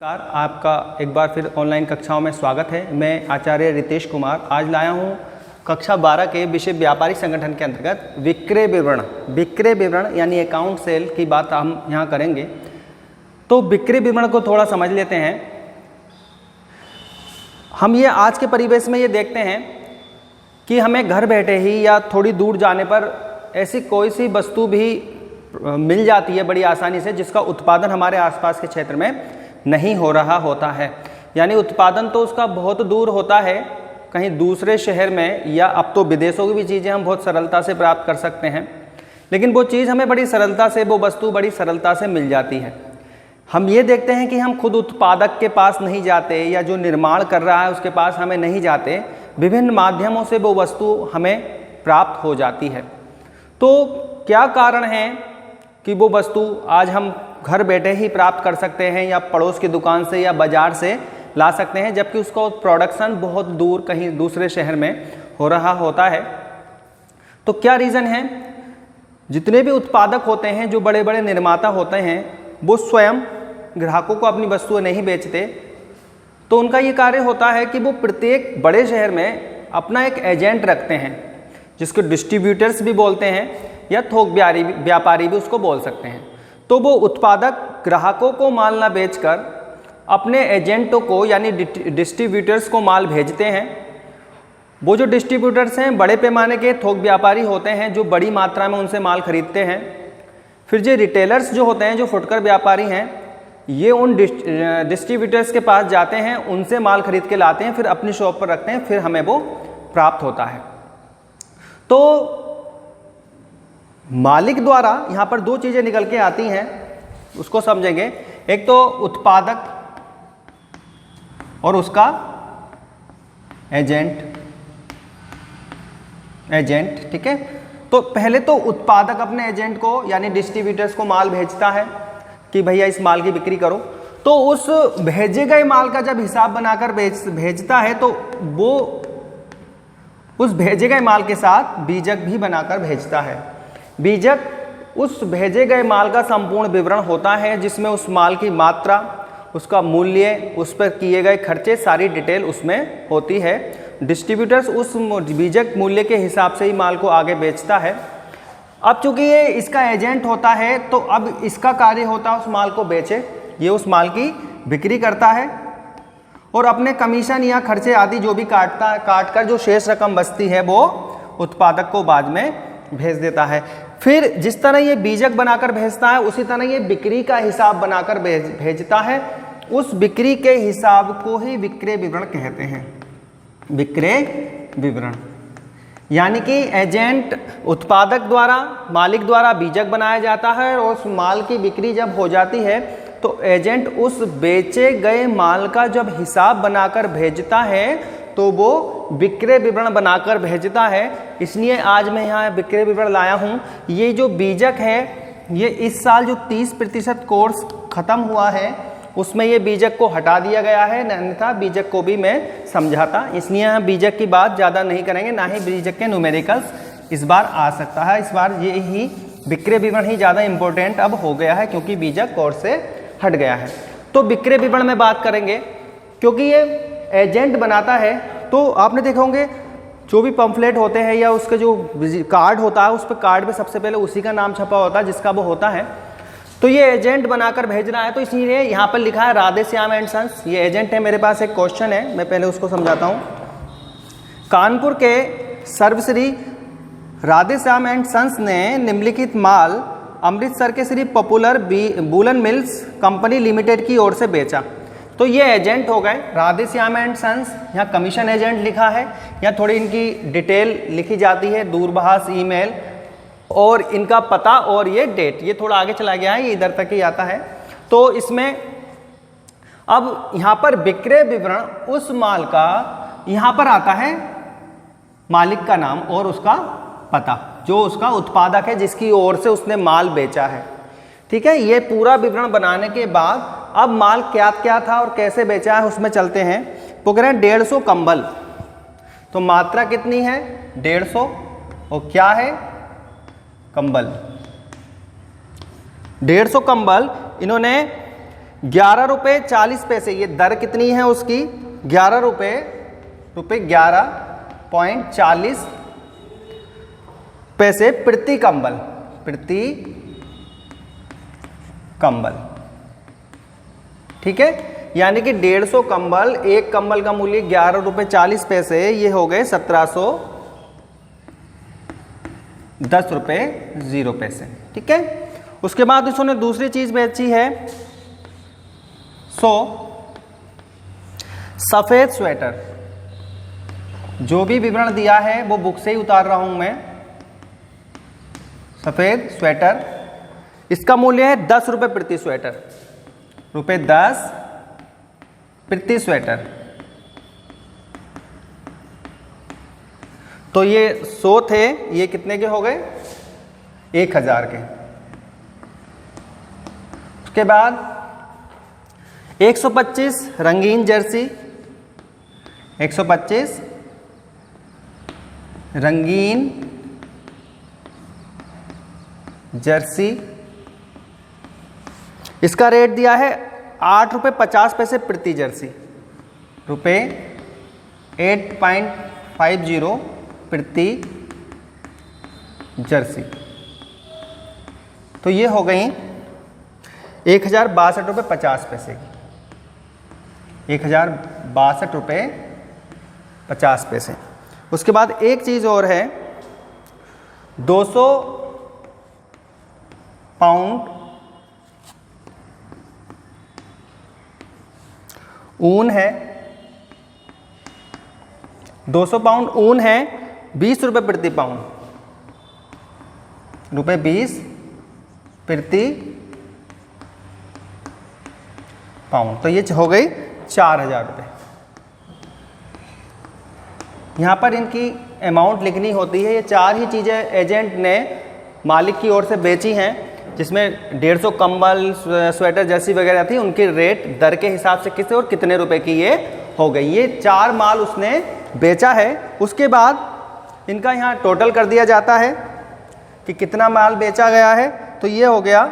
नमस्कार, आपका एक बार फिर ऑनलाइन कक्षाओं में स्वागत है। मैं आचार्य रितेश कुमार आज लाया हूँ कक्षा 12 के विषय व्यापारिक संगठन के अंतर्गत विक्रय विवरण यानी अकाउंट सेल की बात हम यहाँ करेंगे। तो विक्रय विवरण को थोड़ा समझ लेते हैं। हम ये आज के परिवेश में ये देखते हैं कि हमें घर बैठे ही या थोड़ी दूर जाने पर ऐसी कोई सी वस्तु भी मिल जाती है बड़ी आसानी से, जिसका उत्पादन हमारे आसपास के क्षेत्र में नहीं हो रहा होता है। यानी उत्पादन तो उसका बहुत दूर होता है, कहीं दूसरे शहर में, या अब तो विदेशों की भी चीज़ें हम बहुत सरलता से प्राप्त कर सकते हैं, लेकिन वो चीज़ हमें बड़ी सरलता से, वो वस्तु बड़ी सरलता से मिल जाती है। हम ये देखते हैं कि हम खुद उत्पादक के पास नहीं जाते या जो निर्माण कर रहा है उसके पास हमें नहीं जाते, विभिन्न माध्यमों से वो वस्तु हमें प्राप्त हो जाती है। तो क्या कारण है कि वो वस्तु आज हम घर बैठे ही प्राप्त कर सकते हैं या पड़ोस की दुकान से या बाज़ार से ला सकते हैं, जबकि उसका प्रोडक्शन बहुत दूर कहीं दूसरे शहर में हो रहा होता है? तो क्या रीज़न है? जितने भी उत्पादक होते हैं, जो बड़े बड़े निर्माता होते हैं, वो स्वयं ग्राहकों को अपनी वस्तुएं नहीं बेचते। तो उनका ये कार्य होता है कि वो प्रत्येक बड़े शहर में अपना एक एजेंट रखते हैं, जिसको डिस्ट्रीब्यूटर्स भी बोलते हैं या थोक व्यापारी भी उसको बोल सकते हैं। तो वो उत्पादक ग्राहकों को माल ना बेचकर अपने एजेंटों को यानी डिस्ट्रीब्यूटर्स को माल भेजते हैं। वो जो डिस्ट्रीब्यूटर्स हैं बड़े पैमाने के थोक व्यापारी होते हैं, जो बड़ी मात्रा में उनसे माल खरीदते हैं। फिर जो रिटेलर्स जो होते हैं, जो फुटकर व्यापारी हैं, ये उन डिस्ट्रीब्यूटर्स के पास जाते हैं, उनसे माल खरीद के लाते हैं, फिर अपनी शॉप पर रखते हैं, फिर हमें वो प्राप्त होता है। तो मालिक द्वारा यहाँ पर दो चीज़ें निकल के आती हैं, उसको समझेंगे। एक तो उत्पादक और उसका एजेंट, ठीक है। तो पहले तो उत्पादक अपने एजेंट को यानी डिस्ट्रीब्यूटर्स को माल भेजता है कि भैया इस माल की बिक्री करो। तो उस भेजे गए माल का जब हिसाब बनाकर भेजता है, तो वो उस भेजे गए माल के साथ बीजक भी बनाकर भेजता है। बीजक उस भेजे गए माल का संपूर्ण विवरण होता है, जिसमें उस माल की मात्रा, उसका मूल्य, उस पर किए गए खर्चे, सारी डिटेल उसमें होती है। डिस्ट्रीब्यूटर्स उस बीजक मूल्य के हिसाब से ही माल को आगे बेचता है। अब चूंकि ये इसका एजेंट होता है, तो अब इसका कार्य होता है उस माल को बेचे। ये उस माल की बिक्री करता है और अपने कमीशन या खर्चे आदि जो भी काट कर जो शेष रकम बचती है वो उत्पादक को बाद में भेज देता है। फिर जिस तरह ये बीजक बनाकर भेजता है, उसी तरह ये बिक्री का हिसाब बनाकर भेजता है। उस बिक्री के हिसाब को ही विक्रय विवरण कहते हैं। विक्रय विवरण यानी कि एजेंट, उत्पादक द्वारा, मालिक द्वारा बीजक बनाया जाता है, और उस माल की बिक्री जब हो जाती है तो एजेंट उस बेचे गए माल का जब हिसाब बनाकर भेजता है, तो वो विक्रय विवरण बनाकर भेजता है। इसलिए आज मैं यहाँ विक्रय विवरण लाया हूँ। ये जो बीजक है, ये इस साल जो 30% कोर्स खत्म हुआ है, उसमें ये बीजक को हटा दिया गया है, अन्यथा बीजक को भी मैं समझाता। इसलिए यहाँ बीजक की बात ज़्यादा नहीं करेंगे, ना ही बीजक के न्यूमेरिकल्स इस बार आ सकता है। इस बार ये ही विक्रय विवरण ही ज़्यादा इम्पोर्टेंट अब हो गया है, क्योंकि बीजक कोर्स से हट गया है। तो विक्रय विवरण में बात करेंगे, क्योंकि ये एजेंट बनाता है। तो आपने देखा होंगे जो भी पंफलेट होते हैं या उसके जो कार्ड होता है, उस पर कार्ड पे सबसे पहले उसी का नाम छपा होता है जिसका वो होता है। तो ये एजेंट बनाकर भेज रहा है, तो इसलिए यहाँ पर लिखा है राधे श्याम एंड सन्स, ये एजेंट है। मेरे पास एक क्वेश्चन है, मैं पहले उसको समझाता हूँ। कानपुर के सर्वश्री राधे श्याम एंड सन्स ने निम्नलिखित माल अमृतसर के Shri popular woollen mills company limited की ओर से बेचा। तो ये एजेंट हो गए राधे श्याम एंड सन्स। यहाँ कमीशन एजेंट लिखा है, यहाँ थोड़ी इनकी डिटेल लिखी जाती है, दूरभाष, ईमेल और इनका पता, और ये डेट, ये थोड़ा आगे चला गया है, ये इधर तक ही आता है। तो इसमें अब यहाँ पर विक्रय विवरण उस माल का, यहाँ पर आता है मालिक का नाम और उसका पता, जो उसका उत्पादक है जिसकी ओर से उसने माल बेचा है। ठीक है, ये पूरा विवरण बनाने के बाद अब माल क्या क्या था और कैसे बेचा है उसमें चलते हैं। वो कह रहे हैं 150 कंबल। तो मात्रा कितनी है? 150। और क्या है? कंबल। 150 कंबल इन्होंने 11 रुपये 40 पैसे, ये दर कितनी है उसकी, 11 रुपये 11.40 पैसे प्रति कंबल, प्रति कंबल। ठीक है, यानी कि 150 कंबल, एक कंबल का मूल्य 11 रुपये 40 पैसे, ये हो गए 1710 रुपये 0 पैसे। ठीक है, उसके बाद उसने दूसरी चीज बेची है सफेद स्वेटर। जो भी विवरण दिया है वो बुक से ही उतार रहा हूं मैं। सफेद स्वेटर, इसका मूल्य है 10 रुपये प्रति स्वेटर, रुपये 10 प्रति स्वेटर। तो ये 100 थे, ये कितने के हो गए, 1000 के। उसके बाद 125 रंगीन जर्सी, 125 रंगीन जर्सी, इसका रेट दिया है 8 रुपये 50 पैसे प्रति जर्सी, रुपये 8.50 प्रति जर्सी। तो ये हो गई 1062 रुपये 50 पैसे की, 1062 रुपये 50 पैसे। उसके बाद एक चीज़ और है, 200 पाउंड ऊन है, 200 पाउंड ऊन है, 20 रुपये प्रति पाउंड, रुपये 20 प्रति पाउंड। तो ये हो गई 4000 रुपये। यहाँ पर इनकी अमाउंट लिखनी होती है। ये 4 ही चीज़ें एजेंट ने मालिक की ओर से बेची हैं, जिसमें 150 कंबल, स्वेटर, जर्सी वगैरह थी, उनकी रेट दर के हिसाब से किसे और कितने रुपए की ये हो गई। ये 4 माल उसने बेचा है। उसके बाद इनका यहाँ टोटल कर दिया जाता है कि कितना माल बेचा गया है। तो ये हो गया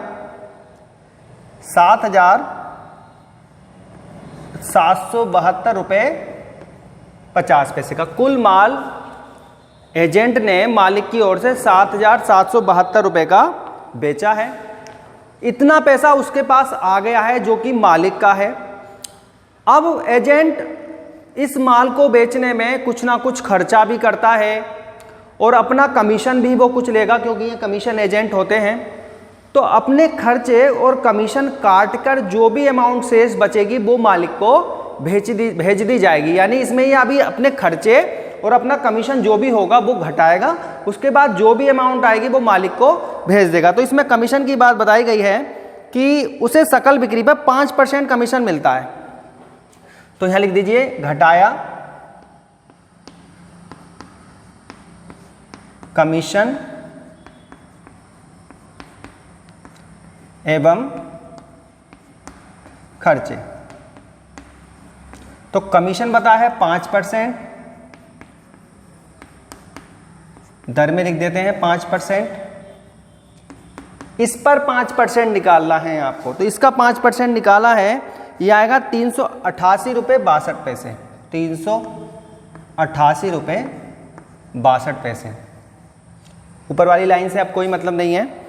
7,772 रुपये 50 पैसे का कुल माल एजेंट ने मालिक की ओर से 7,772 रुपये का बेचा है। इतना पैसा उसके पास आ गया है जो कि मालिक का है। अब एजेंट इस माल को बेचने में कुछ ना कुछ खर्चा भी करता है और अपना कमीशन भी वो कुछ लेगा, क्योंकि ये कमीशन एजेंट होते हैं। तो अपने खर्चे और कमीशन काट कर जो भी अमाउंट शेष बचेगी वो मालिक को भेज दी जाएगी। यानी इसमें ये अभी अपने खर्चे और अपना कमीशन जो भी होगा वो घटाएगा, उसके बाद जो भी अमाउंट आएगी वो मालिक को भेज देगा। तो इसमें कमीशन की बात बताई गई है कि उसे सकल बिक्री पर 5% कमीशन मिलता है। तो यहां लिख दीजिए घटाया कमीशन एवं खर्चे। तो कमीशन बताया है 5%, दर में लिख देते हैं 5%। इस पर 5% निकालना है आपको, तो इसका 5% निकाला है, ये आएगा 388 रुपये 62 पैसे, 388 रुपये 62 पैसे। ऊपर वाली लाइन से अब कोई मतलब नहीं है।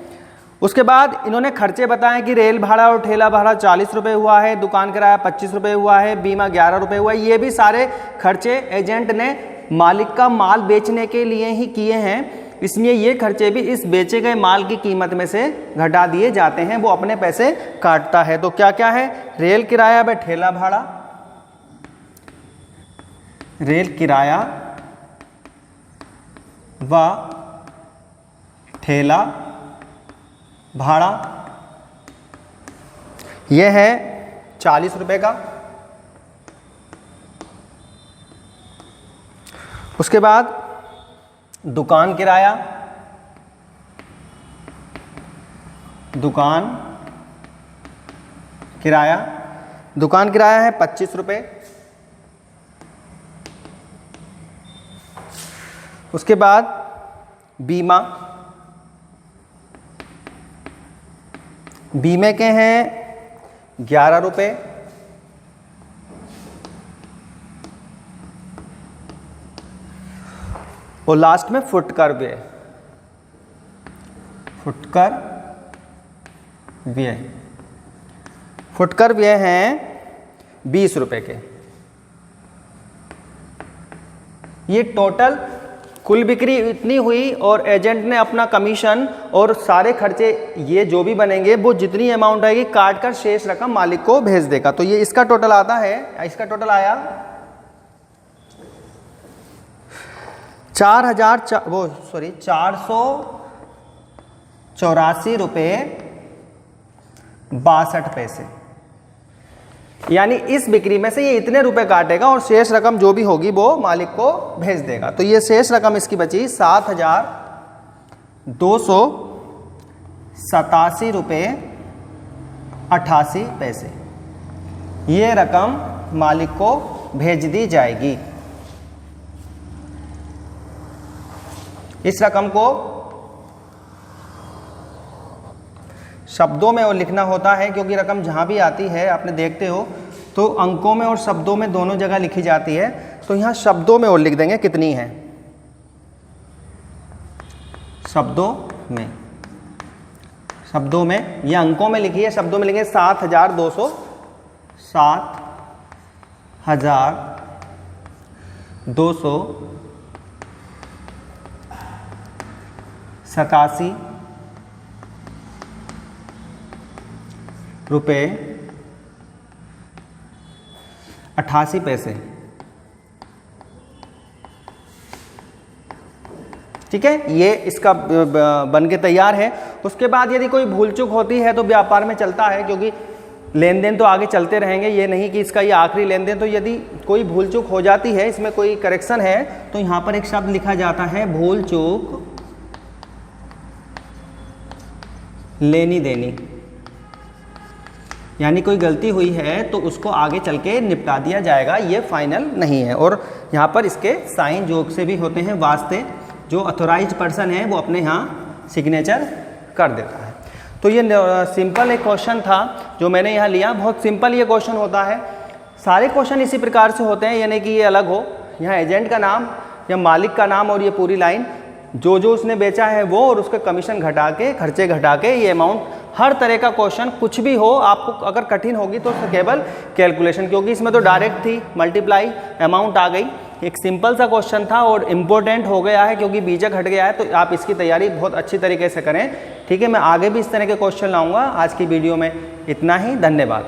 उसके बाद इन्होंने खर्चे बताए कि रेल भाड़ा और ठेला भाड़ा 40 रुपये हुआ है, दुकान किराया 25 रुपये हुआ है, बीमा 11 रुपये हुआ है। ये भी सारे खर्चे एजेंट ने मालिक का माल बेचने के लिए ही किए हैं, इसलिए ये खर्चे भी इस बेचे गए माल की कीमत में से घटा दिए जाते हैं, वो अपने पैसे काटता है। तो क्या क्या है, रेल किराया व ठेला भाड़ा, रेल किराया व ठेला भाड़ा, यह है 40 रुपये का। उसके बाद दुकान किराया, दुकान किराया है 25 रुपये। उसके बाद बीमा, बीमे के हैं 11 रुपये, और लास्ट में फुटकर व्यय, फुटकर व्यय, फुटकर व्यय हैं 20 रुपये के। ये टोटल कुल बिक्री इतनी हुई और एजेंट ने अपना कमीशन और सारे खर्चे ये जो भी बनेंगे वो जितनी अमाउंट आएगी काट कर शेष रकम मालिक को भेज देगा। तो ये इसका टोटल आता है, इसका टोटल आया 484 रुपये 62 पैसे। यानी इस बिक्री में से ये इतने रुपए काटेगा और शेष रकम जो भी होगी वो मालिक को भेज देगा। तो ये शेष रकम इसकी बची 7,287 रुपये 88 पैसे। ये रकम मालिक को भेज दी जाएगी। इस रकम को शब्दों में और लिखना होता है, क्योंकि रकम जहाँ भी आती है आपने देखते हो तो अंकों में और शब्दों में दोनों जगह लिखी जाती है। तो यहाँ शब्दों में और लिख देंगे कितनी है, शब्दों में, शब्दों में, ये अंकों में लिखी है, शब्दों में लिखेंगे 7,287 रुपये 88 पैसे। ठीक है, ये इसका बन के तैयार है। उसके बाद यदि कोई भूल चूक होती है तो व्यापार में चलता है, क्योंकि लेन देन तो आगे चलते रहेंगे, ये नहीं कि इसका ये आखिरी लेन देन। तो यदि कोई भूल चूक हो जाती है, इसमें कोई करेक्शन है, तो यहाँ पर एक शब्द लिखा जाता है भूल चूक लेनी देनी। यानी कोई गलती हुई है तो उसको आगे चल के निपटा दिया जाएगा, ये फाइनल नहीं है। और यहाँ पर इसके साइन जोक से भी होते हैं वास्ते, जो अथोराइज्ड पर्सन है वो अपने यहाँ सिग्नेचर कर देता है। तो ये सिंपल एक क्वेश्चन था जो मैंने यहाँ लिया। बहुत सिंपल ये क्वेश्चन होता है, सारे क्वेश्चन इसी प्रकार से होते हैं, यानी कि ये अलग हो, यहाँ एजेंट का नाम या मालिक का नाम और ये पूरी लाइन, जो जो उसने बेचा है वो, और उसके कमीशन घटा के, खर्चे घटा के ये अमाउंट। हर तरह का क्वेश्चन कुछ भी हो, आपको अगर कठिन होगी तो केवल कैलकुलेशन, क्योंकि इसमें तो डायरेक्ट थी, मल्टीप्लाई अमाउंट आ गई। एक सिंपल सा क्वेश्चन था और इम्पोर्टेंट हो गया है क्योंकि बीजक हट गया है। तो आप इसकी तैयारी बहुत अच्छी तरीके से करें। ठीक है, मैं आगे भी इस तरह के क्वेश्चन लाऊंगा। आज की वीडियो में इतना ही, धन्यवाद।